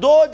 2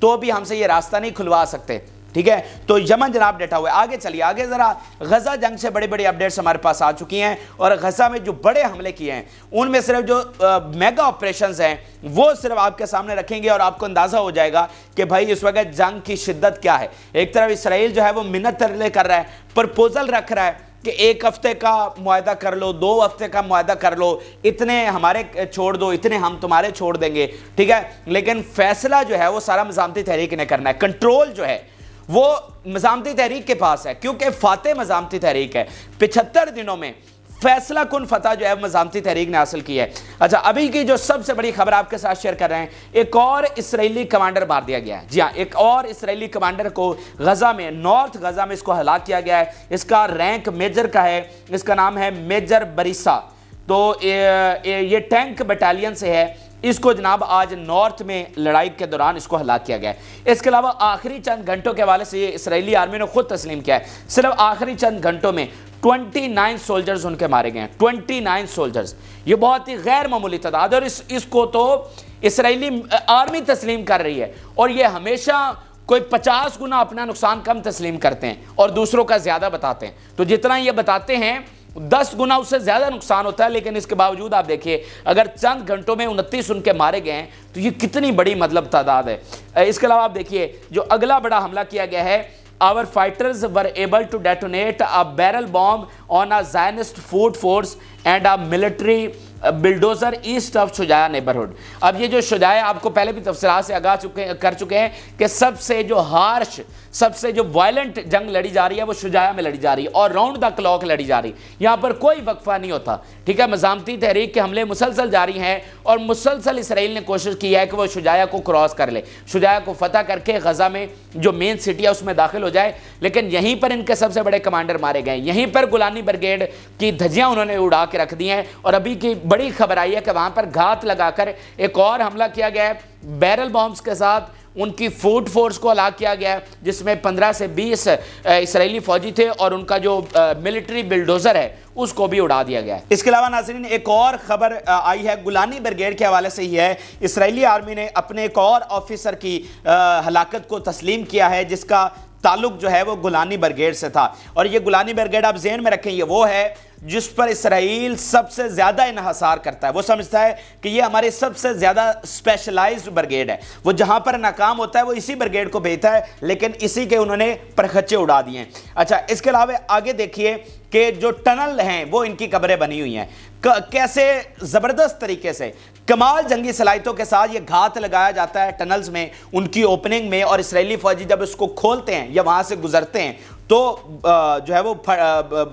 تو بھی ہم سے یہ راستہ نہیں کھلوا سکتے، ٹھیک ہے؟ تو یمن جناب ڈٹا ہوا ہے۔ آگے چلیے، آگے ذرا غزہ جنگ سے بڑی بڑی اپڈیٹس ہمارے پاس آ چکی ہیں، اور غزہ میں جو بڑے حملے کیے ہیں ان میں صرف جو میگا آپریشنز ہیں وہ صرف آپ کے سامنے رکھیں گے، اور آپ کو اندازہ ہو جائے گا کہ بھائی اس وقت جنگ کی شدت کیا ہے۔ ایک طرف اسرائیل جو ہے وہ منت ترلے کر رہا ہے، پرپوزل رکھ رہا ہے کہ 1 ہفتے کا معاہدہ کر لو، 2 ہفتے کا معاہدہ کر لو، اتنے ہمارے چھوڑ دو، اتنے ہم تمہارے چھوڑ دیں گے، ٹھیک ہے؟ لیکن فیصلہ جو ہے وہ سارا مزاحمتی تحریک نے کرنا ہے، کنٹرول جو ہے وہ مزاحمتی تحریک کے پاس ہے، کیونکہ فاتح مزاحمتی تحریک ہے۔ 75 دنوں میں فیصلہ کن فتح جو ہے مزاحمتی تحریک نے حاصل کی ہے۔ اچھا، ابھی کی جو سب سے بڑی خبر آپ کے ساتھ شیئر کر رہے ہیں، ایک اور اسرائیلی کمانڈر مار دیا گیا ہے۔ جی ہاں، ایک اور اسرائیلی کمانڈر کو غزہ میں، نارتھ غزہ میں اس کو ہلاک کیا گیا ہے۔ اس کا رینک میجر کا ہے، اس کا نام ہے میجر بریسا، تو یہ ٹینک بٹالین سے ہے۔ اس کو جناب آج نارتھ میں لڑائی کے دوران اس کو ہلاک کیا گیا ہے۔ اس کے علاوہ آخری چند گھنٹوں کے حوالے سے یہ اسرائیلی آرمی نے خود تسلیم کیا ہے، صرف آخری چند گھنٹوں میں 29 سولجرز ان کے مارے گئے ہیں۔ 29 سولجرز، یہ بہت ہی غیر معمولی تعداد ہے، اور اس کو تو اسرائیلی آرمی تسلیم کر رہی ہے، اور یہ ہمیشہ کوئی 50 گنا اپنا نقصان کم تسلیم کرتے ہیں اور دوسروں کا زیادہ بتاتے ہیں۔ تو جتنا یہ بتاتے ہیں 10 گنا اس سے زیادہ نقصان ہوتا ہے، لیکن اس کے باوجود آپ دیکھیے اگر چند گھنٹوں میں 29 ان کے مارے گئے ہیں تو یہ کتنی بڑی مطلب تعداد ہے۔ اس کے علاوہ آپ دیکھیے جو اگلا بڑا حملہ کیا گیا ہے، our fighters were able to detonate a barrel bomb on a Zionist food force and a military bulldozer east of Shujaiya neighbourhood. اب یہ جو شجاع آپ کو پہلے بھی تفصیلات سے آگاہ کر چکے ہیں کہ سب سے جو ہارش، سب سے جو وائلنٹ جنگ لڑی جا رہی ہے وہ شجاع میں لڑی جا رہی ہے، اور راؤنڈ دا کلاک لڑی جا رہی ہے، یہاں پر کوئی وقفہ نہیں ہوتا، ٹھیک ہے؟ مزاحمتی تحریک کے حملے مسلسل جاری ہیں، اور مسلسل اسرائیل نے کوشش کی ہے کہ وہ شجاع کو کراس کر لے، شجاع کو فتح کر کے غزہ میں جو مین سٹی ہے اس میں داخل ہو جائے، لیکن یہیں پر ان کے سب سے بڑے کمانڈر مارے گئے، یہیں پر گولانی بریگیڈ کی دھجیاں انہوں نے اڑا کے رکھ دی ہیں، اور ابھی کی بڑی خبر آئی ہے کہ وہاں پر گھات لگا کر ایک اور حملہ کیا گیا ہے بیرل بامز کے ساتھ، ان کی فوڈ فورس کو ہلاک کیا گیا ہے، جس میں 15 سے 20 اسرائیلی فوجی تھے، اور ان کا جو ملٹری بلڈوزر ہے اس کو بھی اڑا دیا گیا ہے۔ اس کے علاوہ ناظرین ایک اور خبر آئی ہے گولانی بریگیڈ کے حوالے سے ہی ہے، اسرائیلی آرمی نے اپنے ایک اور آفیسر کی ہلاکت کو تسلیم کیا ہے، جس کا تعلق جو ہے وہ گولانی بریگیڈ سے تھا، اور یہ گولانی بریگیڈ آپ ذہن میں رکھیں، یہ وہ ہے جس پر اسرائیل سب سے زیادہ انحصار کرتا ہے۔ وہ سمجھتا ہے کہ یہ ہماری سب سے زیادہ اسپیشلائزڈ بریگیڈ ہے، وہ جہاں پر ناکام ہوتا ہے وہ اسی بریگیڈ کو بھیجتا ہے، لیکن اسی کے انہوں نے پرخچے اڑا دیے ہیں۔ اچھا، اس کے علاوہ آگے دیکھیے کہ جو ٹنل ہیں وہ ان کی قبریں بنی ہوئی ہیں، کیسے زبردست طریقے سے کمال جنگی صلاحیتوں کے ساتھ یہ گھات لگایا جاتا ہے ٹنلز میں، ان کی اوپننگ میں، اور اسرائیلی فوجی جب اس کو کھولتے ہیں یا وہاں سے گزرتے ہیں تو جو ہے وہ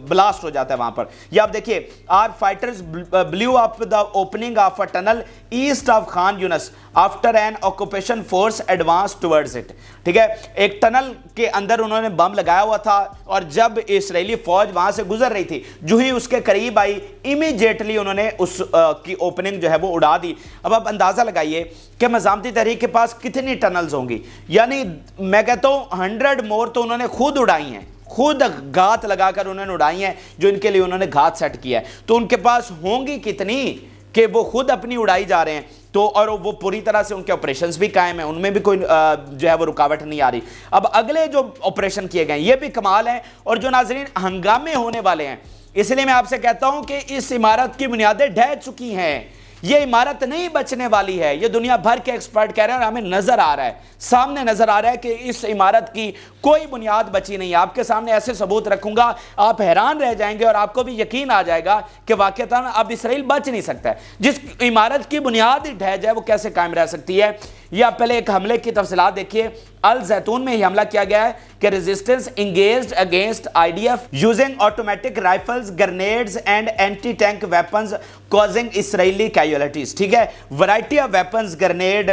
بلاسٹ ہو جاتا ہے وہاں پر۔ یہ آپ دیکھیے، are fighters blew up the opening of a tunnel east of Khan Younis after an occupation force advance towards it, ٹھیک ہے؟ ایک ٹنل کے اندر انہوں نے بم لگایا ہوا تھا، اور جب اسرائیلی فوج وہاں سے گزر رہی تھی، جو ہی اس کے قریب آئی امیجیٹلی انہوں نے اس کی اوپننگ جو ہے وہ اڑا دی۔ اب آپ اندازہ لگائیے کہ مزاحمتی تحریک کے پاس کتنی ٹنلز ہوں گی، یعنی میں کہتا ہوں 100 مور تو انہوں نے خود اڑائی ہیں، خود گھات لگا کر انہوں نے اڑائی ہیں، جو ان کے لیے انہوں نے گھات سیٹ کیا ہے، تو ان کے پاس ہوں گی کتنی کہ وہ خود اپنی اڑائی جا رہے ہیں، تو اور وہ پوری طرح سے ان کے آپریشنز بھی قائم ہیں، ان میں بھی کوئی جو ہے وہ رکاوٹ نہیں آ رہی۔ اب اگلے جو آپریشن کیے گئے یہ بھی کمال ہیں، اور جو ناظرین ہنگامے ہونے والے ہیں، اس لیے میں آپ سے کہتا ہوں کہ اس عمارت کی بنیادیں ڈھہ چکی ہیں، یہ عمارت نہیں بچنے والی ہے، یہ دنیا بھر کے ایکسپرٹ کہہ رہے ہیں، اور ہمیں نظر آ رہا ہے، سامنے نظر آ رہا ہے کہ اس عمارت کی کوئی بنیاد بچی نہیں۔ آپ کے سامنے ایسے ثبوت رکھوں گا، آپ حیران رہ جائیں گے، اور آپ کو بھی یقین آ جائے گا کہ واقعتاً اب اسرائیل بچ نہیں سکتا ہے۔ جس عمارت کی بنیاد ہی ڈھہ جائے وہ کیسے قائم رہ سکتی ہے؟ یہ آپ پہلے ایک حملے کی تفصیلات دیکھیے۔ الزیتون میں یہ حملہ کیا گیا ہے کہ resistance engaged against IDF using automatic rifles, grenades and anti tank weapons causing Israeli casualties, ٹھیک ہے؟ ورائٹی آف ویپنز، گرنیڈ،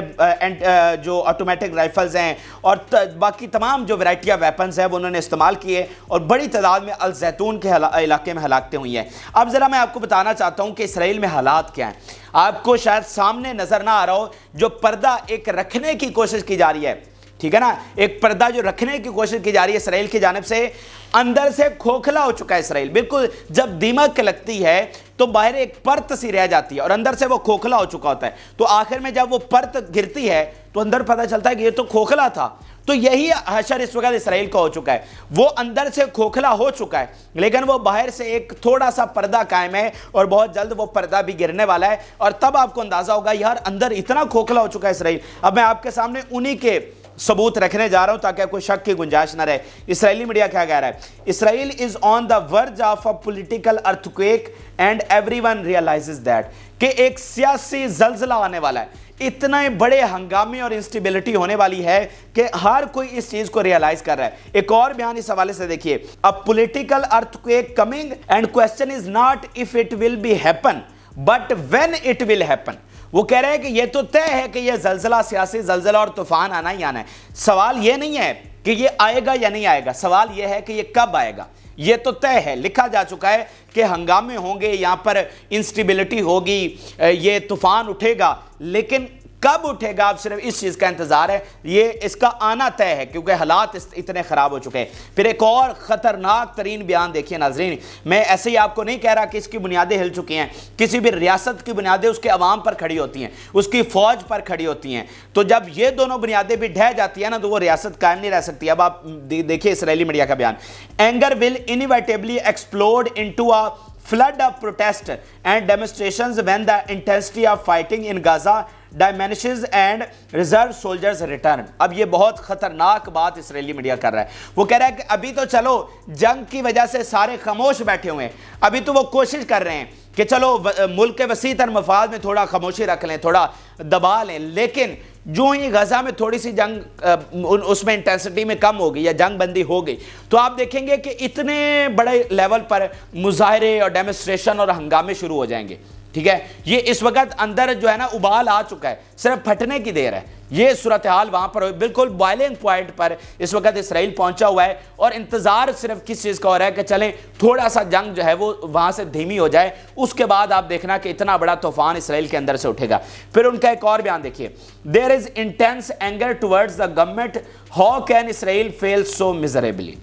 جو آٹومیٹک رائفلز ہیں، اور باقی تمام جو ورائٹی آف ویپنز ہیں وہ انہوں نے استعمال کیے، اور بڑی تعداد میں الزیتون کے علاقے میں ہلاکتیں ہوئی ہیں۔ اب ذرا میں آپ کو بتانا چاہتا ہوں کہ اسرائیل میں حالات کیا ہیں۔ آپ کو شاید سامنے نظر نہ آ رہا ہو، جو پردہ ایک رکھنے کی کوشش کی جا رہی ہے، ٹھیک ہے نا, ایک پردہ جو رکھنے کی کوشش کی جا رہی ہے اسرائیل کی جانب سے. اندر سے کھوکھلا ہو چکا ہے اسرائیل, بالکل جب دیمک لگتی ہے تو باہر ایک پرت سی رہ جاتی ہے اور اندر سے وہ کھوکھلا ہو چکا ہوتا ہے. تو آخر میں جب وہ پرت گرتی ہے تو اندر پتہ چلتا ہے کہ یہ تو کھوکھلا تھا. تو یہی حشر اس وقت اسرائیل کا ہو چکا ہے, وہ اندر سے کھوکھلا ہو چکا ہے لیکن وہ باہر سے ایک تھوڑا سا پردہ قائم ہے اور بہت جلد وہ پردہ بھی گرنے والا ہے. اور تب آپ کو اندازہ ہوگا یار اندر اتنا کھوکھلا ہو چکا ہے اسرائیل. اب میں آپ کے سامنے انہی کے ثبوت رکھنے جا رہا ہوں تاکہ کوئی شک کی گنجائش نہ رہے. اسرائیلی میڈیا کیا کہہ رہا ہے؟ Israel is on the verge of a political earthquake and everyone realises that, کہ ایک سیاسی زلزلہ آنے والا ہے, اتنے بڑے ہنگامے اور انسٹیبلٹی ہونے والی ہے کہ ہر کوئی اس چیز کو ریئلائز کر رہا ہے. ایک اور بیان اس حوالے سے دیکھیے, a political earthquake coming and question is not if it will be happen but when it will happen. وہ کہہ رہے ہیں کہ یہ تو طے ہے کہ یہ زلزلہ, سیاسی زلزلہ اور طوفان آنا ہی آنا ہے. سوال یہ نہیں ہے کہ یہ آئے گا یا نہیں آئے گا, سوال یہ ہے کہ یہ کب آئے گا. یہ تو طے ہے, لکھا جا چکا ہے کہ ہنگامے ہوں گے, یہاں پر انسٹیبلٹی ہوگی, یہ طوفان اٹھے گا, لیکن کب اٹھے گا اب صرف اس چیز کا انتظار ہے. یہ اس کا آنا طے ہے کیونکہ حالات اتنے خراب ہو چکے ہیں. پھر ایک اور خطرناک ترین بیان دیکھیے ناظرین, میں ایسے ہی آپ کو نہیں کہہ رہا کہ اس کی بنیادیں ہل چکی ہیں. کسی بھی ریاست کی بنیادیں اس کے عوام پر کھڑی ہوتی ہیں, اس کی فوج پر کھڑی ہوتی ہیں. تو جب یہ دونوں بنیادیں بھی ڈھہ جاتی ہیں نا تو وہ ریاست قائم نہیں رہ سکتی. اب آپ دیکھیے اسرائیلی میڈیا کا بیان, anger will انیویٹیبلی explode into a flood of protest and demonstrations when the intensity of fighting in Gaza diminishes and reserve soldiers return. اب یہ بہت خطرناک بات اسرائیلی میڈیا کر رہا ہے. وہ کہہ رہا ہے کہ ابھی تو چلو جنگ کی وجہ سے سارے خاموش بیٹھے ہوئے ہیں, ابھی تو وہ کوشش کر رہے ہیں کہ چلو ملک کے وسیع تر مفاد میں تھوڑا خاموشی رکھ لیں, تھوڑا دبا لیں, لیکن جو ہی غزہ میں تھوڑی سی جنگ اس میں انٹینسٹی میں کم ہوگی یا جنگ بندی ہو گئی تو آپ دیکھیں گے کہ اتنے بڑے لیول پر مظاہرے اور ڈیمونسٹریشن اور ہنگامے شروع ہو جائیں گے. ٹھیک ہے, یہ اس وقت اندر جو ہے نا ابال آ چکا ہے, صرف پھٹنے کی دیر ہے. یہ صورتحال وہاں پر بالکل بوائلنگ پوائنٹ پر اس وقت اسرائیل پہنچا ہوا ہے اور انتظار صرف کس چیز کا ہو رہا ہے کہ چلیں تھوڑا سا جنگ جو ہے وہ وہاں سے دھیمی ہو جائے, اس کے بعد آپ دیکھنا کہ اتنا بڑا طوفان اسرائیل کے اندر سے اٹھے گا. پھر ان کا ایک اور بیان دیکھیے, there is intense anger towards the government, how can Israel fail so miserably.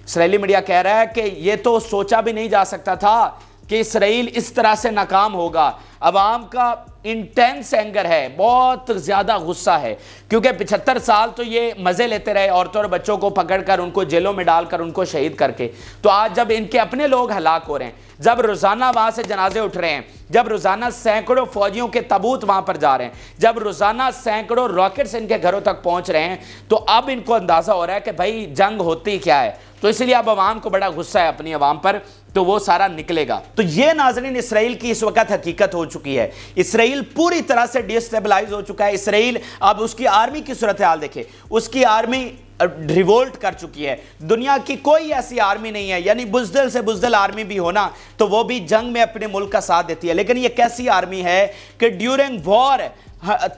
Israeli media کہہ رہا ہے کہ یہ تو سوچا بھی نہیں جا سکتا تھا کہ اسرائیل اس طرح سے ناکام ہوگا. عوام کا انٹینس اینگر ہے, بہت زیادہ غصہ ہے, کیونکہ 75 سال تو یہ مزے لیتے رہے عورتوں اور بچوں کو پکڑ کر, ان کو جیلوں میں ڈال کر, ان کو شہید کر کے. تو آج جب ان کے اپنے لوگ ہلاک ہو رہے ہیں, جب روزانہ وہاں سے جنازے اٹھ رہے ہیں, جب روزانہ سینکڑوں فوجیوں کے تابوت وہاں پر جا رہے ہیں, جب روزانہ سینکڑوں راکٹس ان کے گھروں تک پہنچ رہے ہیں, تو اب ان کو اندازہ ہو رہا ہے کہ بھائی جنگ ہوتی کیا ہے. تو اس لیے اب عوام کو بڑا غصہ ہے اپنی عوام پر, تو وہ سارا نکلے گا. تو یہ ناظرین اسرائیل کی اس وقت حقیقت ہو چکی ہے. اسرائیل پوری طرح سے ڈی اسٹیبلائز ہو چکا ہے. اسرائیل اب اس کی آرمی کی صورتحال دیکھیں, اس کی آرمی ریولٹ کر چکی ہے. دنیا کی کوئی ایسی آرمی نہیں ہے, یعنی بزدل سے بزدل آرمی بھی ہونا تو وہ بھی جنگ میں اپنے ملک کا ساتھ دیتی ہے, لیکن یہ کیسی آرمی ہے کہ ڈیورنگ وار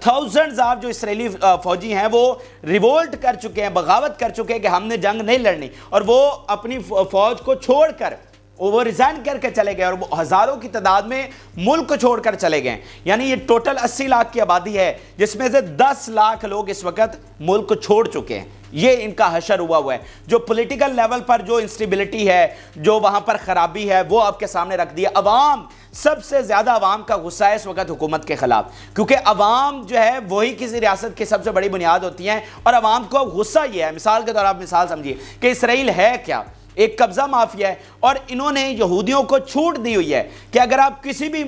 تھاؤزنڈز آف جو اسرائیلی فوجی ہیں وہ ریولٹ کر چکے ہیں, بغاوت کر چکے ہیں کہ ہم نے جنگ نہیں لڑنی, اور وہ اپنی فوج کو چھوڑ کر وہ ریزائن کر کے چلے گئے اور وہ ہزاروں کی تعداد میں ملک کو چھوڑ کر چلے گئے. یعنی یہ ٹوٹل 80 لاکھ کی آبادی ہے جس میں سے 10 لاکھ لوگ اس وقت ملک کو چھوڑ چکے ہیں. یہ ان کا حشر ہوا ہے. جو پولیٹیکل لیول پر جو انسٹیبلٹی ہے, جو وہاں پر خرابی ہے, وہ آپ کے سامنے رکھ دیا. عوام سب سے زیادہ عوام کا غصہ ہے اس وقت حکومت کے خلاف, کیونکہ عوام جو ہے وہی کسی ریاست کی سب سے بڑی بنیاد ہوتی ہیں, اور عوام کو غصہ یہ ہے. مثال کے طور آپ مثال سمجھیے کہ اسرائیل ہے کیا, ایک قبضہ مافیا ہے, اور انہوں نے یہودیوں کو چھوٹ دی ہوئی ہے کہ اگر آپ کسی بھی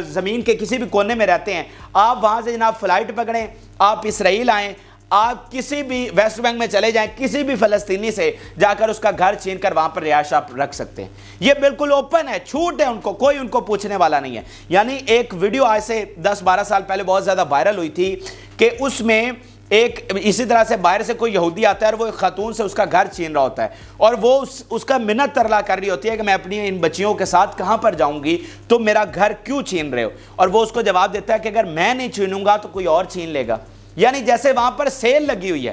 زمین کے کسی بھی کونے میں رہتے ہیں, آپ وہاں سے جناب فلائٹ پکڑیں, آپ اسرائیل آئیں, آپ کسی بھی ویسٹ بینک میں چلے جائیں, کسی بھی فلسطینی سے جا کر اس کا گھر چھین کر وہاں پر رہائش آپ رکھ سکتے ہیں. یہ بالکل اوپن ہے, چھوٹ ہے ان کو, کوئی ان کو پوچھنے والا نہیں ہے. یعنی ایک ویڈیو آج سے 10-12 سال پہلے بہت زیادہ وائرل ہوئی تھی کہ اس میں ایک اسی طرح سے باہر سے کوئی یہودی آتا ہے اور وہ ایک خاتون سے اس کا گھر چھین رہا ہوتا ہے, اور وہ اس کا منت ترلا کر رہی ہوتی ہے کہ میں اپنی ان بچیوں کے ساتھ کہاں پر جاؤں گی, تم میرا گھر کیوں چھین رہے ہو. اور وہ اس کو جواب دیتا ہے کہ اگر میں نہیں چھینوں گا تو کوئی اور چھین لے گا. یعنی جیسے وہاں پر سیل لگی ہوئی ہے,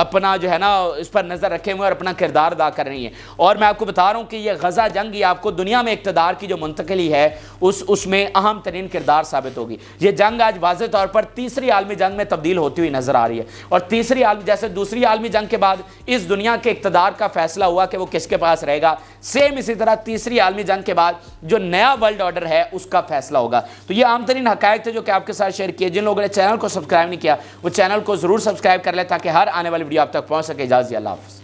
اپنا جو ہے نا اس پر نظر رکھے ہوئے اور اپنا کردار ادا کر رہی ہیں. اور میں آپ کو بتا رہا ہوں کہ یہ غزہ جنگ یہ آپ کو دنیا میں اقتدار کی جو منتقلی ہے اس میں اہم ترین کردار ثابت ہوگی. یہ جنگ آج واضح طور پر تیسری عالمی جنگ میں تبدیل ہوتی ہوئی نظر آ رہی ہے. اور تیسری عالمی جیسے دوسری عالمی جنگ کے بعد اس دنیا کے اقتدار کا فیصلہ ہوا کہ وہ کس کے پاس رہے گا, سیم اسی طرح تیسری عالمی جنگ کے بعد جو نیا ورلڈ آرڈر ہے اس کا فیصلہ ہوگا. تو یہ عام ترین حقائق تھے جو کہ آپ کے ساتھ شیئر کیے. جن لوگوں نے چینل کو سبسکرائب نہیں کیا وہ چینل کو ضرور سبسکرائب کر لیں تاکہ ہر آنے والی ویڈیو آپ تک پہنچ سکے. اجازت, اللہ حافظ.